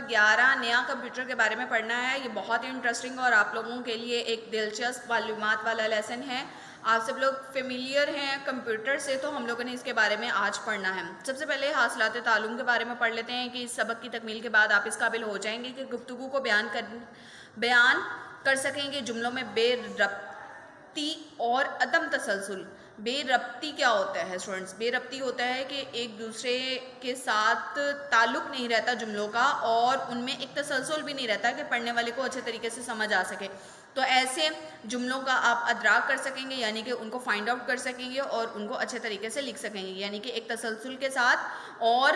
11 نیا کمپیوٹر کے بارے میں پڑھنا ہے. یہ بہت ہی انٹرسٹنگ اور آپ لوگوں کے لیے ایک دلچسپ معلومات والا لیسن ہے. آپ سب لوگ فیملیئر ہیں کمپیوٹر سے، تو ہم لوگوں نے اس کے بارے میں آج پڑھنا ہے. سب سے پہلے حاصلات تعلم کے بارے میں پڑھ لیتے ہیں کہ اس سبق کی تکمیل کے بعد آپ اس قابل ہو جائیں گے کہ گفتگو کو بیان کر سکیں گے جملوں میں بے ربطی اور عدم تسلسل. بے ربطی کیا ہوتا ہے اسٹوڈنٹس؟ بے ربطی ہوتا ہے کہ ایک دوسرے کے ساتھ تعلق نہیں رہتا جملوں کا، اور ان میں ایک تسلسل بھی نہیں رہتا کہ پڑھنے والے کو اچھے طریقے سے سمجھ آ سکے. تو ایسے جملوں کا آپ ادراک کر سکیں گے، یعنی کہ ان کو فائنڈ آؤٹ کر سکیں گے اور ان کو اچھے طریقے سے لکھ سکیں گے، یعنی کہ ایک تسلسل کے ساتھ اور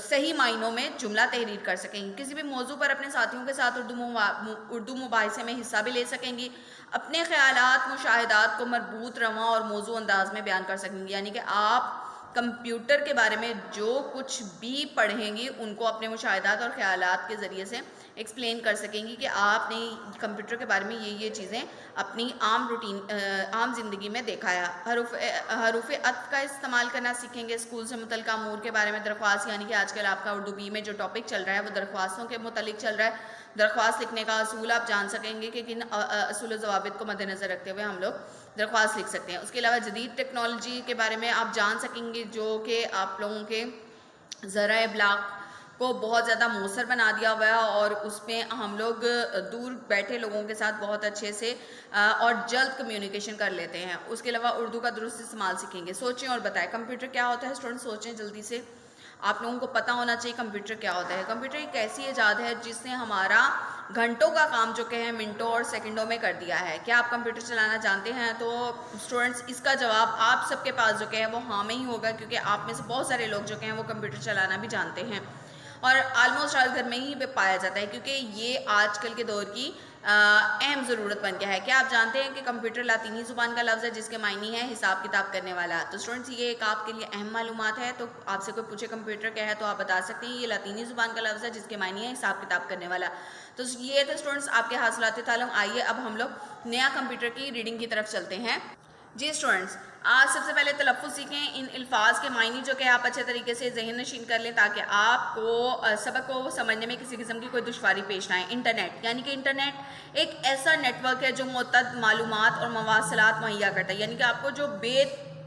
صحیح معنوں میں جملہ تحریر کر سکیں گے. کسی بھی موضوع پر اپنے ساتھیوں کے ساتھ اردو مباحثے میں حصہ بھی لے سکیں گی. اپنے خیالات مشاہدات کو مربوط، رواں اور موضوع انداز میں بیان کر سکیں گے، یعنی کہ آپ کمپیوٹر کے بارے میں جو کچھ بھی پڑھیں گی ان کو اپنے مشاہدات اور خیالات کے ذریعے سے ایکسپلین کر سکیں گی کہ آپ نے کمپیوٹر کے بارے میں یہ چیزیں اپنی عام زندگی میں دیکھا ہے. حروف عطف کا استعمال کرنا سیکھیں گے. اسکول سے متعلقہ امور کے بارے میں درخواست، یعنی کہ آج کل آپ کا اردو بی میں جو ٹاپک چل رہا ہے وہ درخواستوں کے متعلق چل رہا ہے. درخواست لکھنے کا اصول آپ جان سکیں گے کہ کن اصول و ضوابط کو مد نظر رکھتے ہوئے ہم لوگ درخواست لکھ سکتے ہیں. اس کے علاوہ جدید ٹیکنالوجی کے بارے میں آپ جان سکیں گے جو کہ آپ لوگوں کے ذرائع ابلاغ کو بہت زیادہ مؤثر بنا دیا ہوا ہے، اور اس میں ہم لوگ دور بیٹھے لوگوں کے ساتھ بہت اچھے سے اور جلد کمیونیکیشن کر لیتے ہیں. اس کے علاوہ اردو کا درست استعمال سیکھیں گے. سوچیں اور بتائیں کمپیوٹر کیا ہوتا ہے اسٹوڈنٹ، سوچیں جلدی سے. آپ لوگوں کو پتہ ہونا چاہیے کمپیوٹر کیا ہوتا ہے. کمپیوٹر ایک ایسی ایجاد ہے جس نے ہمارا گھنٹوں کا کام جو کہ ہے منٹوں اور سیکنڈوں میں کر دیا ہے. کیا آپ کمپیوٹر چلانا جانتے ہیں؟ تو اسٹوڈنٹس اس کا جواب آپ سب کے پاس جو کہ ہے وہ ہاں میں ہی ہوگا، کیونکہ آپ میں سے بہت سارے لوگ جو کہ ہیں وہ کمپیوٹر چلانا بھی جانتے ہیں، اور آلموسٹ ہر گھر میں ہی پایا جاتا ہے، کیونکہ یہ آج کل کے دور کی اہم ضرورت بن گیا ہے. کیا آپ جانتے ہیں کہ کمپیوٹر لاطینی زبان کا لفظ ہے جس کے معنی ہے حساب کتاب کرنے والا؟ تو اسٹوڈنٹس یہ ایک آپ کے لیے اہم معلومات ہے. تو آپ سے کوئی پوچھے کمپیوٹر کیا ہے تو آپ بتا سکتے ہیں یہ لاطینی زبان کا لفظ ہے جس کے معنی ہے حساب کتاب کرنے والا. تو یہ تھے اسٹوڈنٹس آپ کے حاصلات تعلم. آئیے اب ہم لوگ نیا کمپیوٹر کی ریڈنگ کی طرف چلتے ہیں. جی اسٹوڈنٹس، آج سب سے پہلے تلفظ سیکھیں. ان الفاظ کے معنی جو کہ آپ اچھے طریقے سے ذہن نشین کر لیں تاکہ آپ کو سبق کو سمجھنے میں کسی قسم کی کوئی دشواری پیش نہ آئے. انٹرنیٹ، یعنی کہ انٹرنیٹ ایک ایسا نیٹ ورک ہے جو متعدد معلومات اور مواصلات مہیا کرتا ہے، یعنی کہ آپ کو جو بے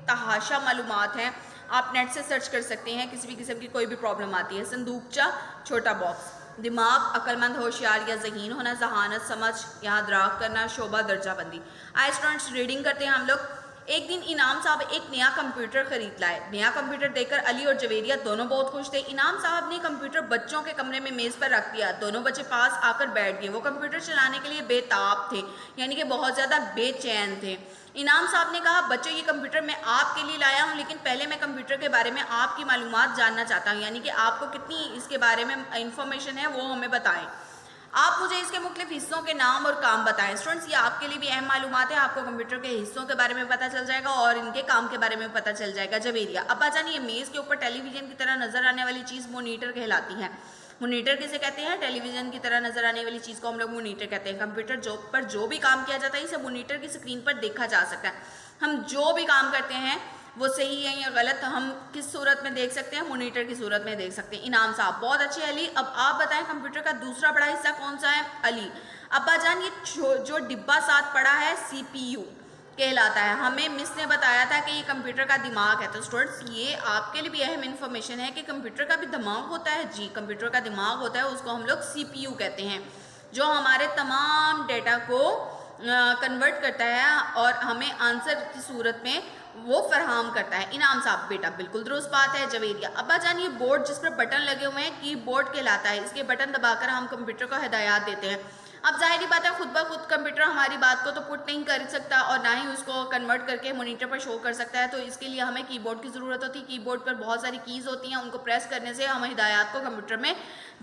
تحاشا معلومات ہیں آپ نیٹ سے سرچ کر سکتے ہیں کسی بھی قسم کی کوئی بھی پرابلم آتی ہے. صندوقچہ، چھوٹا باکس. دماغ، عقل مند، ہوشیار یا ذہین ہونا. ذہانت، سمجھ یا ادراک کرنا. شعبہ، درجہ بندی. آئے اسٹوڈنٹس ریڈنگ کرتے ہیں ہم لوگ. ایک دن انعام صاحب ایک نیا کمپیوٹر خرید لائے. نیا کمپیوٹر دیکھ کر علی اور جویریہ دونوں بہت خوش تھے. انعام صاحب نے کمپیوٹر بچوں کے کمرے میں میز پر رکھ دیا. دونوں بچے پاس آ کر بیٹھ گئے. وہ کمپیوٹر چلانے کے لیے بے تاب تھے، یعنی کہ بہت زیادہ بے چین تھے. انعام صاحب نے کہا بچوں یہ کمپیوٹر میں آپ کے لیے لایا ہوں، لیکن پہلے میں کمپیوٹر کے بارے میں آپ کی معلومات جاننا چاہتا ہوں، یعنی کہ آپ کو کتنی اس کے بارے میں انفارمیشن ہے وہ ہمیں بتائیں. آپ مجھے اس کے مختلف حصوں کے نام اور کام بتائیں. اسٹوڈنٹس یہ آپ کے لیے بھی اہم معلومات ہے. آپ کو کمپیوٹر کے حصوں کے بارے میں پتہ چل جائے گا اور ان کے کام کے بارے میں پتہ چل جائے گا. جویریہ، ابا جان یہ میز کے اوپر ٹیلی ویژن کی طرح نظر آنے والی چیز مانیٹر کہلاتی ہے. مانیٹر کسے کہتے ہیں؟ ٹیلی ویژن کی طرح نظر آنے والی چیز کو ہم لوگ مانیٹر کہتے ہیں. کمپیوٹر پر جو بھی کام کیا جاتا ہے اسے مانیٹر کی اسکرین پر دیکھا جا سکتا ہے. ہم جو بھی کام کرتے ہیں وہ صحیح ہے یا غلط ہم کس صورت میں دیکھ سکتے ہیں؟ مانیٹر کی صورت میں دیکھ سکتے ہیں. انعام صاحب، بہت اچھے علی. اب آپ بتائیں کمپیوٹر کا دوسرا بڑا حصہ کون سا ہے؟ علی، ابا جان یہ جو ڈبہ ساتھ پڑا ہے سی پی یو کہلاتا ہے. ہمیں مس نے بتایا تھا کہ یہ کمپیوٹر کا دماغ ہے. تو اسٹوڈنٹس یہ آپ کے لیے بھی اہم انفارمیشن ہے کہ کمپیوٹر کا بھی دماغ ہوتا ہے. جی کمپیوٹر کا دماغ ہوتا ہے، اس کو ہم لوگ سی پی یو کہتے ہیں، جو ہمارے تمام ڈیٹا کو کنورٹ کرتا ہے اور ہمیں آنسر کی صورت میں وہ فراہم کرتا ہے. انعام صاحب، بیٹا بالکل درست بات ہے. جویریہ، ابا جان یہ بورڈ جس پر بٹن لگے ہوئے ہیں کی بورڈ کہلاتا ہے. اس کے بٹن دبا کر ہم کمپیوٹر کو ہدایات دیتے ہیں. اب ظاہری بات ہے خود بخود کمپیوٹر ہماری بات کو تو پٹ نہیں کر سکتا اور نہ ہی اس کو کنورٹ کر کے مانیٹر پر شو کر سکتا ہے. تو اس کے لیے ہمیں کی بورڈ کی ضرورت ہوتی ہے. کی بورڈ پر بہت ساری کیز ہوتی ہیں، ان کو پریس کرنے سے ہم ہدایات کو کمپیوٹر میں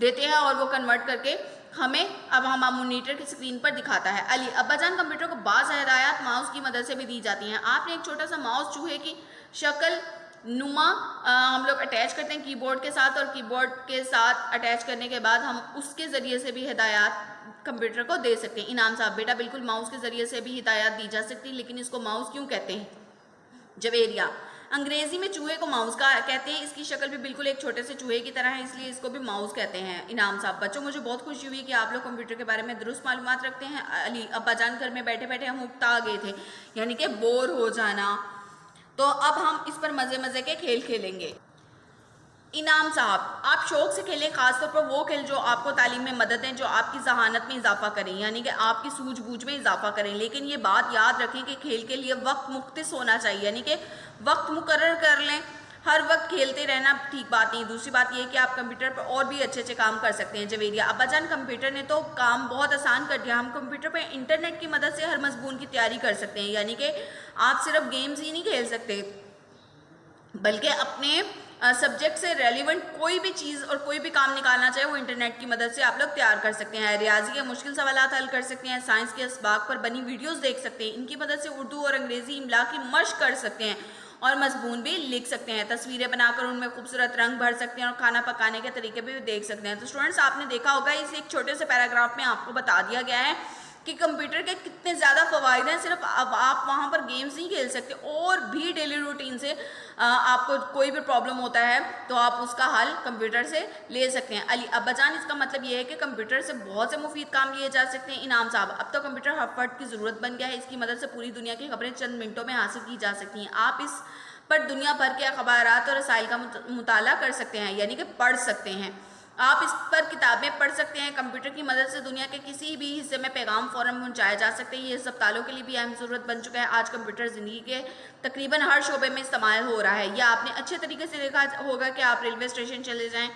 دیتے ہیں اور وہ کنورٹ کر کے ہمیں اب ہم مانیٹر کی اسکرین پر دکھاتا ہے. علی، ابا جان کمپیوٹر کو بعض ہدایات ماؤس کی مدد سے بھی دی جاتی ہیں. آپ نے ایک چھوٹا سا ماؤس چوہے کی شکل نما ہم لوگ اٹیچ کرتے ہیں کی بورڈ کے ساتھ، اور کی بورڈ کے ساتھ اٹیچ کرنے کے بعد ہم اس کے ذریعے سے بھی ہدایات کمپیوٹر کو دے سکتے ہیں. انعام صاحب، بیٹا بالکل ماؤس کے ذریعے سے بھی ہدایات دی جا سکتی، لیکن اس کو ماؤس کیوں کہتے ہیں؟ جویریہ، انگریزی میں چوہے کو ماؤس کا کہتے ہیں، اس کی شکل بھی بالکل ایک چھوٹے سے چوہے کی طرح ہے، اس لیے اس کو بھی ماؤس کہتے ہیں۔ انعام صاحب: بچوں مجھے بہت خوشی ہوئی کہ آپ لوگ کمپیوٹر کے بارے میں درست معلومات رکھتے ہیں۔ علی: ابا جان گھر میں بیٹھے بیٹھے ہم اکتا گئے تھے، یعنی کہ بور ہو جانا، تو اب ہم اس پر مزے مزے کے کھیل کھیلیں گے۔ انعام صاحب: آپ شوق سے کھیلیں، خاص طور پر وہ کھیل جو آپ کو تعلیم میں مدد دیں، جو آپ کی ذہانت میں اضافہ کریں، یعنی کہ آپ کی سوجھ بوجھ میں اضافہ کریں، لیکن یہ بات یاد رکھیں کہ کھیل کے لیے وقت مختص ہونا چاہیے، یعنی کہ وقت مقرر کر لیں۔ ہر وقت کھیلتے رہنا ٹھیک بات نہیں۔ دوسری بات یہ ہے کہ آپ کمپیوٹر پر اور بھی اچھے کام کر سکتے ہیں۔ جویریہ: ابا جان کمپیوٹر نے تو کام بہت آسان کر دیا، ہم کمپیوٹر پہ انٹرنیٹ کی مدد سے ہر مضمون کی تیاری کر سکتے ہیں، یعنی کہ آپ صرف گیمز ہی نہیں کھیل سکتے بلکہ اپنے سبجیکٹ سے ریلیونٹ کوئی بھی چیز اور کوئی بھی کام نکالنا چاہے وہ انٹرنیٹ کی مدد سے آپ لوگ تیار کر سکتے ہیں۔ ریاضی کے مشکل سوالات حل کر سکتے ہیں، سائنس کے اسباق پر بنی ویڈیوز دیکھ سکتے ہیں، ان کی مدد سے اردو اور انگریزی املا کی مشق کر سکتے ہیں اور مضمون بھی لکھ سکتے ہیں، تصویریں بنا کر ان میں خوبصورت رنگ بھر سکتے ہیں اور کھانا پکانے کے طریقے بھی دیکھ سکتے ہیں۔ تو اسٹوڈنٹس آپ نے دیکھا ہوگا اس ایک چھوٹے سے پیراگراف میں آپ کو بتا دیا گیا ہے کہ کمپیوٹر کے کتنے زیادہ فوائد ہیں۔ صرف اب آپ وہاں پر گیمز نہیں کھیل سکتے، اور بھی ڈیلی روٹین سے آپ کو کوئی بھی پرابلم ہوتا ہے تو آپ اس کا حل کمپیوٹر سے لے سکتے ہیں۔ علی: ابا جان اس کا مطلب یہ ہے کہ کمپیوٹر سے بہت سے مفید کام لیے جا سکتے ہیں۔ انعام صاحب: اب تو کمپیوٹر ہر فرد کی ضرورت بن گیا ہے، اس کی مدد سے پوری دنیا کی خبریں چند منٹوں میں حاصل کی جا سکتی ہیں۔ آپ اس پر دنیا بھر کے اخبارات اور رسائل کا مطالعہ کر سکتے ہیں، یعنی کہ پڑھ سکتے ہیں۔ آپ اس پر کتابیں پڑھ سکتے ہیں۔ کمپیوٹر کی مدد سے دنیا کے کسی بھی حصے میں پیغام فوراً پہنچایا جا سکتے ہیں، یہ اسپتالوں کے لیے بھی اہم ضرورت بن چکا ہے۔ آج کمپیوٹر زندگی کے تقریباً ہر شعبے میں استعمال ہو رہا ہے۔ یا آپ نے اچھے طریقے سے دیکھا ہوگا کہ آپ ریلوے اسٹیشن چلے جائیں،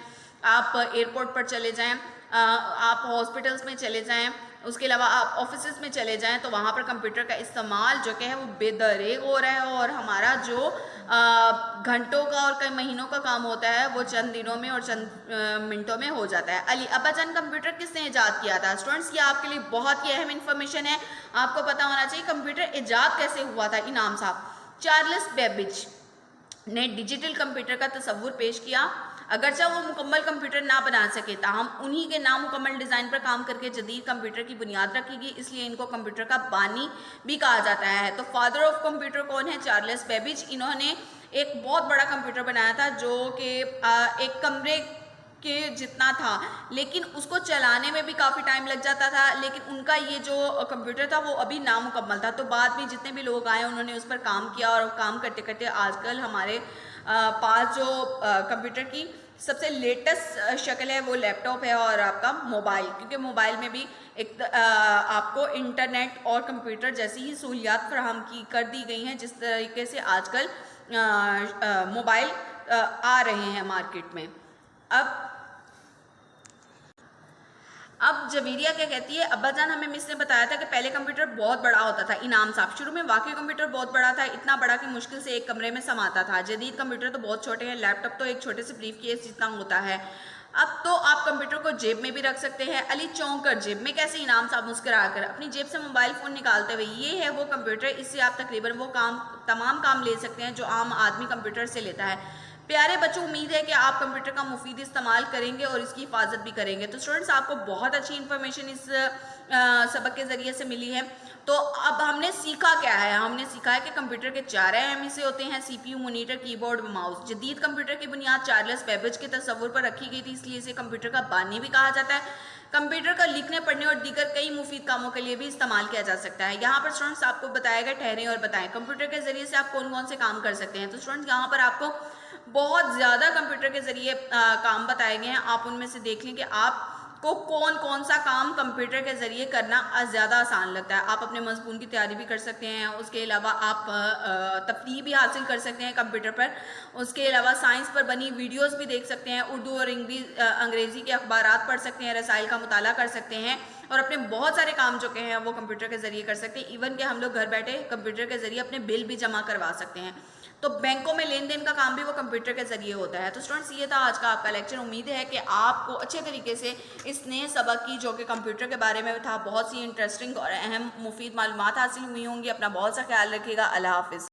آپ ایئرپورٹ پر چلے جائیں، آپ ہاسپٹلس میں چلے جائیں، اس کے علاوہ آپ آفیسز میں چلے جائیں تو وہاں پر کمپیوٹر کا استعمال جو کہ ہے وہ بے دریغ ہو رہا ہے، اور ہمارا جو گھنٹوں کا اور کئی مہینوں کا کام ہوتا ہے وہ چند دنوں میں اور چند منٹوں میں ہو جاتا ہے۔ علی: ابا جان کمپیوٹر کس نے ایجاد کیا تھا؟ اسٹوڈنٹس یہ آپ کے لیے بہت ہی اہم انفارمیشن ہے، آپ کو پتہ ہونا چاہیے کمپیوٹر ایجاد کیسے ہوا تھا۔ انعام صاحب: چارلس بیبیج نے ڈیجیٹل کمپیوٹر کا تصور پیش کیا، اگرچہ وہ مکمل کمپیوٹر نہ بنا سکے تاہم انہی کے نامکمل ڈیزائن پر کام کر کے جدید کمپیوٹر کی بنیاد رکھی گئی، اس لیے ان کو کمپیوٹر کا بانی بھی کہا جاتا ہے۔ تو فادر آف کمپیوٹر کون ہے؟ Charles Babbage. انہوں نے ایک بہت بڑا کمپیوٹر بنایا تھا جو کہ ایک کمرے کے جتنا تھا، لیکن اس کو چلانے میں بھی کافی ٹائم لگ جاتا تھا، لیکن ان کا یہ جو کمپیوٹر تھا وہ ابھی نامکمل تھا۔ تو بعد میں جتنے بھی لوگ آئے انہوں نے اس پر کام کیا، اور کام کرتے کرتے آج کل ہمارے پاس جو کمپیوٹر کی سب سے لیٹسٹ شکل ہے وہ لیپ ٹاپ ہے اور آپ کا موبائل، کیونکہ موبائل میں بھی ایک آپ کو انٹرنیٹ اور کمپیوٹر جیسی ہی سہولیات فراہم کر دی گئی ہیں جس طریقے سے آج کل موبائل آ رہے ہیں مارکیٹ میں۔ اب جویریہ کیا کہتی ہے؟ ابا جان ہمیں مس نے بتایا تھا کہ پہلے کمپیوٹر بہت بڑا ہوتا تھا۔ انعام صاحب: شروع میں واقعی کمپیوٹر بہت بڑا تھا، اتنا بڑا کہ مشکل سے ایک کمرے میں سماتا تھا۔ جدید کمپیوٹر تو بہت چھوٹے ہیں، لیپ ٹاپ تو ایک چھوٹے سے بریف کیس جتنا ہوتا ہے۔ اب تو آپ کمپیوٹر کو جیب میں بھی رکھ سکتے ہیں۔ علی: چونک کر جیب میں کیسے؟ انعام صاحب مسکرا کر: اپنی جیب سے موبائل فون نکالتے ہوئے۔ یہ ہے وہ کمپیوٹر، اس سے آپ تقریباً وہ تمام کام لے سکتے ہیں جو عام آدمی کمپیوٹر سے لیتا ہے۔ پیارے بچوں، امید ہے کہ آپ کمپیوٹر کا مفید استعمال کریں گے اور اس کی حفاظت بھی کریں گے۔ تو اسٹوڈنٹس آپ کو بہت اچھی انفارمیشن اس سبق کے ذریعے سے ملی ہے۔ تو اب ہم نے سیکھا کیا ہے؟ ہم نے سیکھا ہے کہ کمپیوٹر کے 4 اہم حصے ہوتے ہیں: سی پی یو، مانیٹر، کی بورڈ و ماؤس۔ جدید کمپیوٹر کی بنیاد چارلس بیبیج کے تصور پر رکھی گئی تھی، اس لیے اسے کمپیوٹر کا بانی بھی کہا جاتا ہے۔ کمپیوٹر کا لکھنے، پڑھنے اور دیگر کئی مفید کاموں کے لیے بھی استعمال کیا جا سکتا ہے۔ یہاں پر اسٹوڈنٹس آپ کو بتایا گیا، ٹھہریں اور بتائیں کمپیوٹر کے ذریعے سے آپ کون کون سے کام کر سکتے ہیں۔ تو اسٹوڈنٹس یہاں پر آپ کو بہت زیادہ کمپیوٹر کے ذریعے کام بتائے گئے ہیں، آپ ان میں سے دیکھ لیں کہ آپ کو کون سا کام کمپیوٹر کے ذریعے کرنا زیادہ آسان لگتا ہے۔ آپ اپنے مضمون کی تیاری بھی کر سکتے ہیں، اس کے علاوہ آپ تفریح بھی حاصل کر سکتے ہیں کمپیوٹر پر، اس کے علاوہ سائنس پر بنی ویڈیوز بھی دیکھ سکتے ہیں، اردو اور انگریزی کے اخبارات پڑھ سکتے ہیں، رسائل کا مطالعہ کر سکتے ہیں، اور اپنے بہت سارے کام جو کہ ہیں وہ کمپیوٹر کے ذریعے کر سکتے ہیں۔ ایون کہ ہم لوگ گھر بیٹھے کمپیوٹر کے ذریعے اپنے بل بھی جمع کروا سکتے ہیں۔ تو بینکوں میں لین دین کا کام بھی وہ کمپیوٹر کے ذریعے ہوتا ہے۔ تو اسٹوڈنٹس یہ تھا آج کا آپ کا لیکچر۔ امید ہے کہ آپ کو اچھے طریقے سے اس نئے سبق کی جو کہ کمپیوٹر کے بارے میں تھا بہت سی انٹرسٹنگ اور اہم مفید معلومات حاصل ہوئی ہوں گی۔ اپنا بہت سا خیال رکھیے گا۔ اللہ حافظ۔